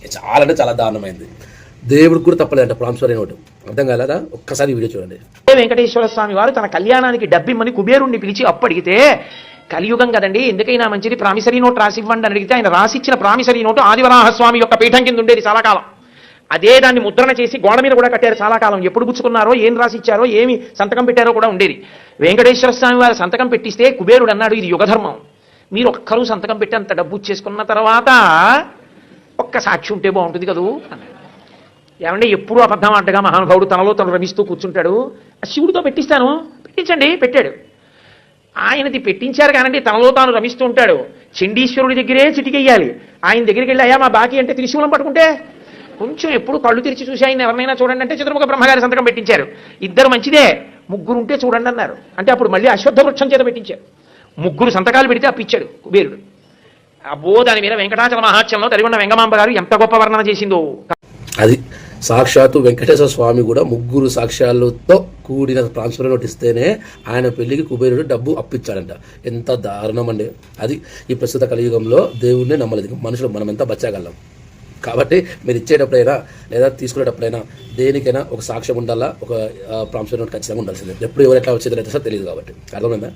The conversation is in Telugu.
చాలా అంటే చాలా దారుణమైంది. దేవుడికి కూడా తప్పలేదంట ప్రామిసరీ నోటు. అర్థం కాలేదా? ఒక్కసారి వీడియో చూడండి. వెంకటేశ్వర స్వామి వారు తన కళ్యాణానికి డబ్బిమ్మని కుబేరుణ్ణి పిలిచి అప్పు అడిగితే, కలియుగం కదండి, ఎందుకైనా మంచిది ప్రామిసరీ నోట్ రాసివ్వండి అని అడిగితే ఆయన రాసిచ్చిన ప్రామిసరీ నోటు ఆదివరాహస్వామి యొక్క పీఠం కింద ఉండేది చాలా కాలం. అదే దాన్ని ముద్రణ చేసి గోడ మీద కూడా కట్టారు చాలా కాలం. ఎప్పుడు పుచ్చుకున్నారో, ఏం రాసిచ్చారో, ఏమి సంతకం పెట్టారో కూడా ఉండేది. వెంకటేశ్వర స్వామి వారు సంతకం పెట్టిస్తే కుబేరుడు అన్నాడు, ఇది యుగధర్మం, మీరు ఒక్కరూ సంతకం పెట్టి అంత డబ్బు చేసుకున్న తర్వాత ఒక్క సాక్షి ఉంటే బాగుంటుంది కదూ అన్నాడు. ఏమంటే ఎప్పుడూ అబద్ధం అంటగా మహానుభావుడు తనలో తను రమిస్తూ కూర్చుంటాడు. శివుడితో పెట్టిస్తాను, పెట్టించండి, పెట్టాడు. ఆయనది పెట్టించారు కానండి, తనలో తాను రమిస్తూ ఉంటాడు. చండీశ్వరుడి దగ్గరే చిటికెయ్యాలి. ఆయన దగ్గరికి వెళ్ళి, అయ్యా మా బాకీ అంటే త్రిశూలం పట్టుకుంటే కొంచెం ఎప్పుడు కళ్ళు తెరిచి చూసి ఆయన ఎవరినైనా చూడండి అంటే చతుర్ముఖ బ్రహ్మగారి సంతకం పెట్టించారు. ఇద్దరు మంచిదే, ముగ్గురు ఉంటే చూడండి అన్నారు. అంటే అప్పుడు మళ్ళీ అశ్వత్థ వృక్షం చేత పెట్టించారు. ముగ్గురు సంతకాలు పెడితే అప్పిచ్చాడు కుబేరుడు. అబ్బో, దాని మీద వెంకటాచల మహాత్యంలో తరిగొండ వెంగమాంబ గారు ఎంత గొప్ప వర్ణన చేసిందో. అది సాక్షాత్తు వెంకటేశ్వర స్వామి కూడా ముగ్గురు సాక్ష్యాలతో కూడిన ప్రామిసరీ నోట్ ఇస్తేనే ఆయన పెళ్లికి కుబేరుడు డబ్బు అప్పిచ్చాడంట. ఎంత దారుణం అండి. అది ఈ ప్రస్తుత కలియుగంలో దేవుడిని నమ్మలేదు మనుషులు. మనం ఎంత బచ్చగలం. కాబట్టి మీరు ఇచ్చేటప్పుడైనా లేదా తీసుకునేటప్పుడైనా దేనికైనా ఒక సాక్ష్యం ఉండాలా, ఒక ప్రామిసరీ నోట్ ఖచ్చితంగా ఉండాల్సిందే. ఎప్పుడు ఎవరు ఎట్లా వచ్చేది తెలియదు కాబట్టి. అర్థమైందా?